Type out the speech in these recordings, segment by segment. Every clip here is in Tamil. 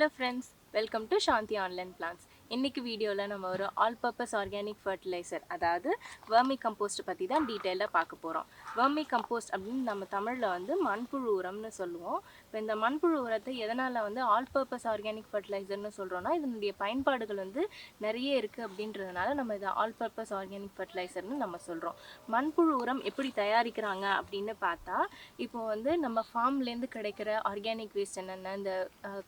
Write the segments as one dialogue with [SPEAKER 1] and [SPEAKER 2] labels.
[SPEAKER 1] Hello friends, welcome to Santhi Online Plants. இன்னைக்கு வீடியோவில் நம்ம ஒரு ஆல் பர்பஸ் ஆர்கானிக் ஃபர்டிலைசர் அதாவது vermicompost பற்றி தான் டீட்டெயிலாக பார்க்க போகிறோம். vermicompost அப்படின்னு நம்ம தமிழில் வந்து மண்புழு உரம்னு சொல்லுவோம். இப்போ இந்த மண்புழு உரத்தை எதனால் வந்து ஆல் பர்பஸ் ஆர்கானிக் ஃபர்டிலைசர்னு சொல்கிறோன்னா இதனுடைய பயன்பாடுகள் வந்து நிறைய இருக்குது அப்படின்றதுனால நம்ம இதை ஆல் பர்பஸ் ஆர்கானிக் ஃபர்டிலைசர்னு நம்ம சொல்கிறோம். மண்புழு உரம் எப்படி தயாரிக்கிறாங்க அப்படின்னு பார்த்தா இப்போ வந்து நம்ம ஃபார்ம்லேருந்து கிடைக்கிற ஆர்கானிக் வேஸ்ட் என்னென்ன இந்த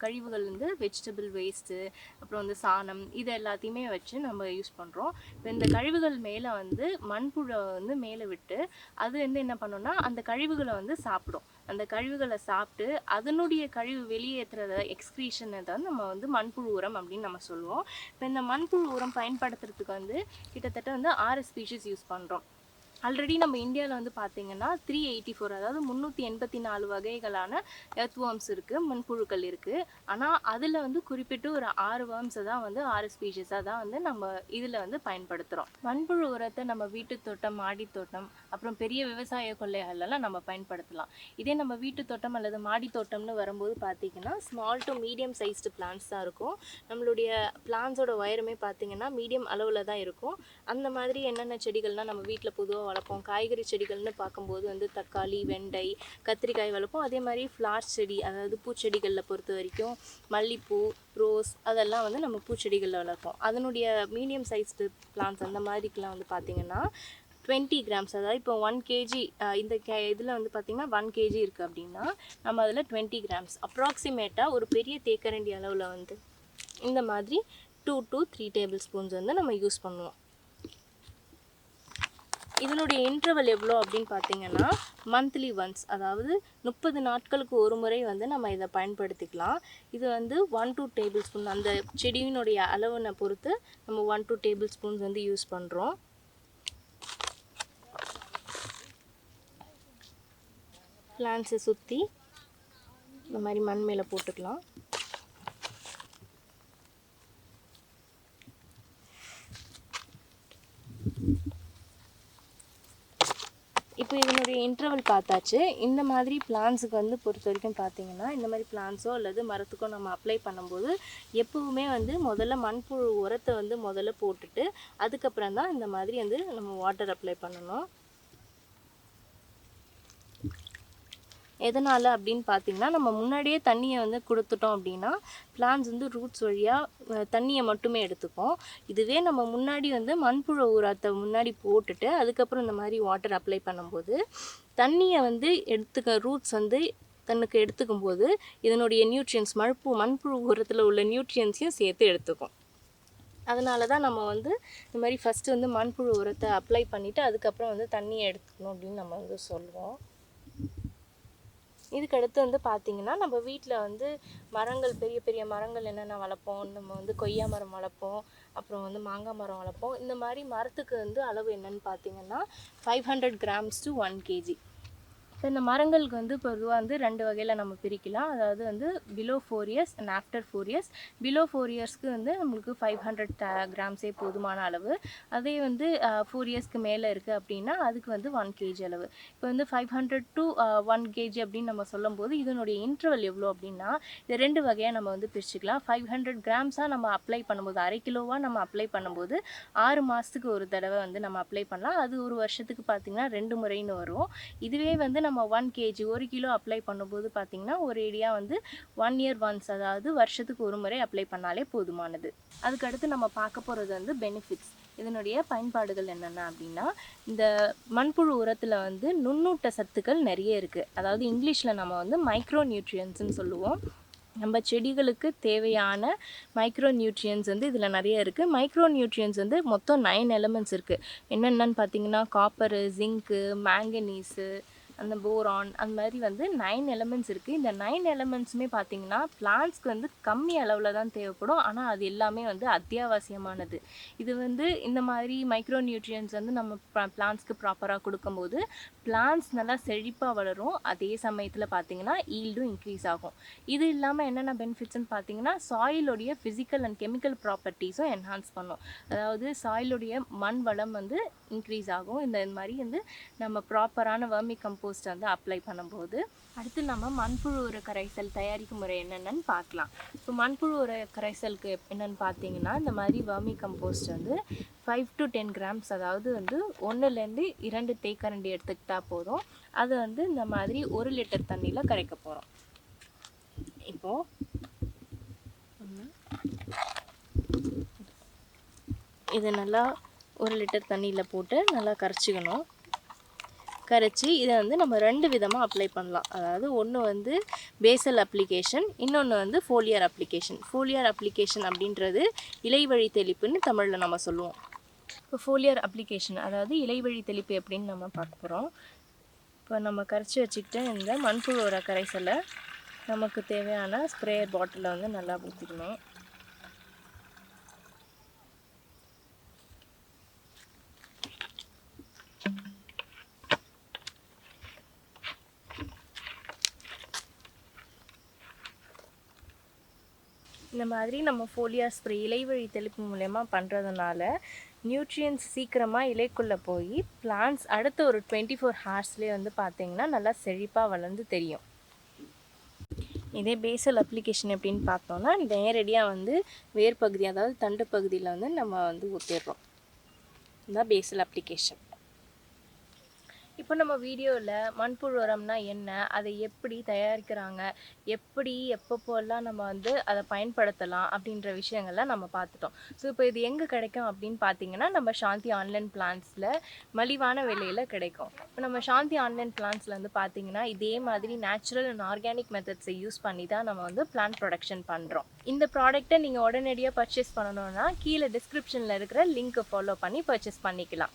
[SPEAKER 1] கழிவுகள் வந்து வெஜிடபிள் வேஸ்ட்டு அப்புறம் வந்து சாணம் இது எல்லாத்தையுமே வச்சு நம்ம யூஸ் பண்ணுறோம். இப்போ இந்த கழிவுகள் மேலே வந்து மண்புழை வந்து மேலே விட்டு அது வந்து என்ன பண்ணோம்னா அந்த கழிவுகளை வந்து சாப்பிடும். அந்த கழிவுகளை சாப்பிட்டு அதனுடைய கழிவு வெளியேற்றுறத எக்ஸ்க்ரீஷனை தான் நம்ம வந்து மண்புழு உரம் அப்படின்னு நம்ம சொல்லுவோம். இப்போ இந்த மண்புழு உரம் பயன்படுத்துறதுக்கு வந்து கிட்டத்தட்ட வந்து 6 ஸ்பீஷீஸ் யூஸ் பண்ணுறோம். ஆல்ரெடி நம்ம இந்தியாவில் வந்து பார்த்திங்கன்னா 384 அதாவது 384 வகைகளான எர்த் வார்ம்ஸ் இருக்குது, மண்புழுக்கள் இருக்குது. ஆனால் அதில் வந்து குறிப்பிட்டு ஒரு 6 வார்ம்ஸை தான் வந்து 6 ஸ்பீஷீஸாக தான் வந்து நம்ம இதில் வந்து பயன்படுத்துகிறோம். மண்புழு உரத்தை நம்ம வீட்டு தோட்டம், மாடி தோட்டம், அப்புறம் பெரிய விவசாய கொள்ளைகளெல்லாம் நம்ம பயன்படுத்தலாம். இதே நம்ம வீட்டு தோட்டம் அல்லது மாடி தோட்டம்னு வரும்போது பார்த்திங்கன்னா small to medium sized plants தான் இருக்கும். நம்மளுடைய பிளான்ஸோட உயரமே பார்த்திங்கன்னா மீடியம் அளவில் தான் இருக்கும். அந்த மாதிரி என்னென்ன செடிகள்னால் நம்ம வீட்டில் பொதுவாக வளர்ப்போம். காய்கறி செடிகள்னு பார்க்கும்போது வந்து தக்காளி, வெண்டை, கத்திரிக்காய் வளர்ப்போம். அதே மாதிரி ஃப்ளார்ஸ் செடி அதாவது பூச்செடிகளில் பொறுத்த வரைக்கும் மல்லிப்பூ, ரோஸ் அதெல்லாம் வந்து நம்ம பூச்செடிகளில் வளர்ப்போம். அதனுடைய மீடியம் சைஸ்டு பிளான்ஸ் அந்த மாதிரிக்கெலாம் வந்து பார்த்திங்கன்னா 20 கிராம்ஸ் அதாவது இப்போ 1 கேஜி இந்த இதில் வந்து பார்த்திங்கன்னா 1 கேஜி இருக்குது அப்படின்னா நம்ம அதில் 20 கிராம்ஸ் அப்ராக்சிமேட்டாக ஒரு பெரிய தேக்கரண்டி அளவில் வந்து இந்த மாதிரி 2 to 3 டேபிள் ஸ்பூன்ஸ் வந்து நம்ம யூஸ் பண்ணுவோம். இதனுடைய இன்டர்வல் எவ்வளோ அப்படின்னு பார்த்தீங்கன்னா மந்த்லி ஒன்ஸ் அதாவது 30 நாட்களுக்கு ஒரு முறை வந்து நம்ம இதை பயன்படுத்திக்கலாம். இது வந்து 1 to 2 டேபிள் ஸ்பூன் அந்த செடியினுடைய அளவினை பொறுத்து நம்ம 1 to 2 டேபிள் ஸ்பூன்ஸ் வந்து யூஸ் பண்ணுறோம். பிளான்ஸை சுற்றி இந்த மாதிரி மண் மேலே போட்டுக்கலாம். இப்போ இதனுடைய இன்டர்வல் பார்த்தாச்சு. இந்த மாதிரி பிளான்ஸுக்கு வந்து பொறுத்த வரைக்கும் பார்த்திங்கன்னா இந்த மாதிரி பிளான்ஸோ அல்லது மரத்துக்கோ நம்ம அப்ளை பண்ணும்போது எப்போவுமே வந்து முதல்ல மண்புழு உரத்தை வந்து முதல்ல போட்டுட்டு அதுக்கப்புறம் தான் இந்த மாதிரி வந்து நம்ம வாட்டர் அப்ளை பண்ணணும். எதனால் அப்படின்னு பார்த்திங்கன்னா நம்ம முன்னாடியே தண்ணியை வந்து கொடுத்துட்டோம் அப்படின்னா பிளான்ஸ் வந்து ரூட்ஸ் வழியாக தண்ணியை மட்டுமே எடுத்துக்கும். இதுவே நம்ம முன்னாடி வந்து மண்புழு உரத்தை முன்னாடி போட்டுட்டு அதுக்கப்புறம் இந்த மாதிரி வாட்டர் அப்ளை பண்ணும்போது தண்ணியை வந்து ரூட்ஸ் வந்து தன்னுக்கு எடுத்துக்கும் போது இதனுடைய நியூட்ரியன்ஸ் மண்புழு உரத்தில் உள்ள நியூட்ரியன்ஸையும் சேர்த்து எடுத்துக்கும். அதனால தான் நம்ம வந்து இந்த மாதிரி ஃபஸ்ட்டு வந்து மண்புழு உரத்தை அப்ளை பண்ணிவிட்டு அதுக்கப்புறம் வந்து தண்ணியை எடுத்துக்கணும் அப்படின்னு நம்ம வந்து சொல்லுவோம். இதுக்கடுத்து வந்து பார்த்திங்கன்னா நம்ம வீட்டில் வந்து மரங்கள் பெரிய பெரிய மரங்கள் என்னென்ன வளர்ப்போம். நம்ம வந்து கொய்யா மரம் வளர்ப்போம், அப்புறம் வந்து மாங்காய் மரம் வளர்ப்போம். இந்த மாதிரி மரத்துக்கு வந்து அளவு என்னென்னு பார்த்திங்கன்னா 500 கிராம்ஸ் to 1 கேஜி. இப்போ இந்த மரங்களுக்கு வந்து பொதுவாக வந்து 2 வகையில் நம்ம பிரிக்கலாம். அதாவது வந்து below 4 years and after 4 years. Below 4 இயர்ஸ்க்கு வந்து நம்மளுக்கு 500 கிராம்ஸே போதுமான அளவு. அதே வந்து 4 இயர்ஸ்க்கு மேலே இருக்குது அப்படின்னா அதுக்கு வந்து 1 கேஜி அளவு. இப்போ வந்து 500 to 1 கேஜி அப்படின்னு நம்ம சொல்லும்போது இதனுடைய இன்டர்வல் எவ்வளோ அப்படின்னா இது 2 வகையாக நம்ம வந்து பிரிச்சுக்கலாம். 500 கிராம்ஸாக நம்ம அப்ளை பண்ணும்போது 1/2 கிலோவாக நம்ம அப்ளை பண்ணும்போது 6 மாதத்துக்கு ஒரு தடவை வந்து நம்ம அப்ளை பண்ணலாம். அது ஒரு வருஷத்துக்கு பார்த்திங்கன்னா 2 முறைன்னு வரும். இதுவே வந்து நம்ம 1 கேஜி 1 கிலோ அப்ளை பண்ணும்போது பார்த்திங்கன்னா ஒரு ஏடியாக வந்து 1 இயர் ஒன்ஸ் அதாவது வருஷத்துக்கு ஒரு முறை அப்ளை பண்ணாலே போதுமானது. அதுக்கடுத்து நம்ம பார்க்க போகிறது வந்து பெனிஃபிட்ஸ். இதனுடைய பயன்பாடுகள் என்னென்ன அப்படின்னா இந்த மண்புழு உரத்தில் வந்து நுண்ணூட்ட சத்துக்கள் நிறைய இருக்குது. அதாவது இங்கிலீஷில் நம்ம வந்து மைக்ரோ நியூட்ரியன்ஸ்னு சொல்லுவோம். நம்ம செடிகளுக்கு தேவையான மைக்ரோ நியூட்ரியன்ஸ் வந்து இதில் நிறைய இருக்குது. மைக்ரோ நியூட்ரியன்ஸ் வந்து மொத்தம் 9 எலமெண்ட்ஸ் இருக்குது. என்னென்னு பார்த்தீங்கன்னா காப்பரு, ஜிங்க்கு, மேங்கனீஸு, அந்த போரான் அந்த மாதிரி வந்து 9 எலமெண்ட்ஸ் இருக்குது. இந்த 9 எலமெண்ட்ஸுமே பார்த்திங்கன்னா பிளான்ஸ்க்கு வந்து கம்மி அளவில் தான் தேவைப்படும். ஆனால் அது எல்லாமே வந்து அத்தியாவசியமானது. இது வந்து இந்த மாதிரி மைக்ரோ நியூட்ரியன்ஸ் வந்து நம்ம பிளான்ஸ்க்கு ப்ராப்பராக கொடுக்கும்போது பிளான்ஸ் நல்லா செழிப்பாக வளரும். அதே சமயத்தில் பார்த்திங்கன்னா ஈல்டும் இன்க்ரீஸ் ஆகும். இது இல்லாமல் என்னென்ன பெனிஃபிட்ஸ்ன்னு பார்த்திங்கன்னா சாயிலுடைய ஃபிசிக்கல் அண்ட் கெமிக்கல் ப்ராப்பர்ட்டிஸும் என்ஹான்ஸ் பண்ணும். அதாவது சாயிலுடைய மண் வளம் வந்து இன்க்ரீஸ் ஆகும். இந்த மாதிரி வந்து நம்ம ப்ராப்பரான vermicompost வந்து அப்ளை பண்ணும்போது அடுத்து நம்ம மண்புழு உர கரைசல் தயாரிக்கும் முறை என்னென்னு பார்க்கலாம். இப்போ மண்புழு உர கரைசலுக்கு என்னென்னு பார்த்தீங்கன்னா, இந்த மாதிரி வர்மி கம்போஸ்ட் வந்து 5 to 10 கிராம்ஸ், அதாவது வந்து 1லேருந்து 2 தேக்கரண்டி எடுத்துக்கிட்டால் போதும். அது வந்து இந்த மாதிரி 1 லிட்டர் தண்ணியில் கரைக்க போகிறோம். இப்போது இதை நல்லா 1 லிட்டர் தண்ணியில் போட்டு நல்லா கரைச்சிக்கணும். கரைச்சி இதை வந்து நம்ம 2 விதமாக அப்ளை பண்ணலாம். அதாவது ஒன்று வந்து பேசல் அப்ளிகேஷன், இன்னொன்று வந்து ஃபோலியர் அப்ளிகேஷன். ஃபோலியர் அப்ளிகேஷன் அப்படின்றது இலைவழி தெளிப்புன்னு தமிழில் நம்ம சொல்லுவோம். இப்போ ஃபோலியர் அப்ளிகேஷன் அதாவது இலைவழி தெளிப்பு எப்படின்னு நம்ம பார்க்க போகிறோம். இப்போ நம்ம கரைச்சி வச்சுக்கிட்டு இந்த மண்புழு உர கரைசலை நமக்கு தேவையான ஸ்ப்ரேயர் பாட்டிலில் வந்து நல்லா ஊற்றிக்கணும். இந்த மாதிரி நம்ம ஃபோலியர் ஸ்ப்ரே இலைவழி தெளிப்பு மூலயமா பண்ணுறதுனால நியூட்ரியன்ஸ் சீக்கிரமாக இலைக்குள்ளே போய் பிளான்ட்ஸ் அடுத்த ஒரு 24 ஹார்ஸ்லேயே வந்து பார்த்திங்கன்னா நல்லா செழிப்பாக வளர்ந்து தெரியும். இதே பேசல் அப்ளிகேஷன் எப்படின்னு பார்த்தோன்னா நேரடியாக வந்து வேர் பகுதி, அதாவது தண்டு பகுதியில் வந்து நம்ம வந்து ஊற்றிடுறோம். இதுதான் பேசல் அப்ளிகேஷன். இப்போ நம்ம வீடியோவில் மண்புழு உரம்னா என்ன, அதை எப்படி தயாரிக்கிறாங்க, எப்படி எப்பப்போல்லாம் நம்ம வந்து அதை பயன்படுத்தலாம் அப்படின்ற விஷயங்கள்லாம் நம்ம பார்த்துட்டோம். ஸோ இப்போ இது எங்கே கிடைக்கும் அப்படின்னு பார்த்தீங்கன்னா, நம்ம சாந்தி ஆன்லைன் பிளான்ஸில் மலிவான விலையில் கிடைக்கும். இப்போ நம்ம சாந்தி ஆன்லைன் பிளான்ஸில் வந்து பார்த்தீங்கன்னா இதே மாதிரி நேச்சுரல் அண்ட் ஆர்கானிக் மெத்தட்ஸை யூஸ் பண்ணி தான் நம்ம வந்து பிளான்ட் ப்ரொடக்ஷன் பண்ணுறோம். இந்த ப்ராடக்ட்டை நீங்கள் உடனடியாக பர்ச்சேஸ் பண்ணணுன்னா கீழே டிஸ்கிரிப்ஷனில் இருக்கிற லிங்க்கை ஃபாலோ பண்ணி பர்ச்சேஸ் பண்ணிக்கலாம்.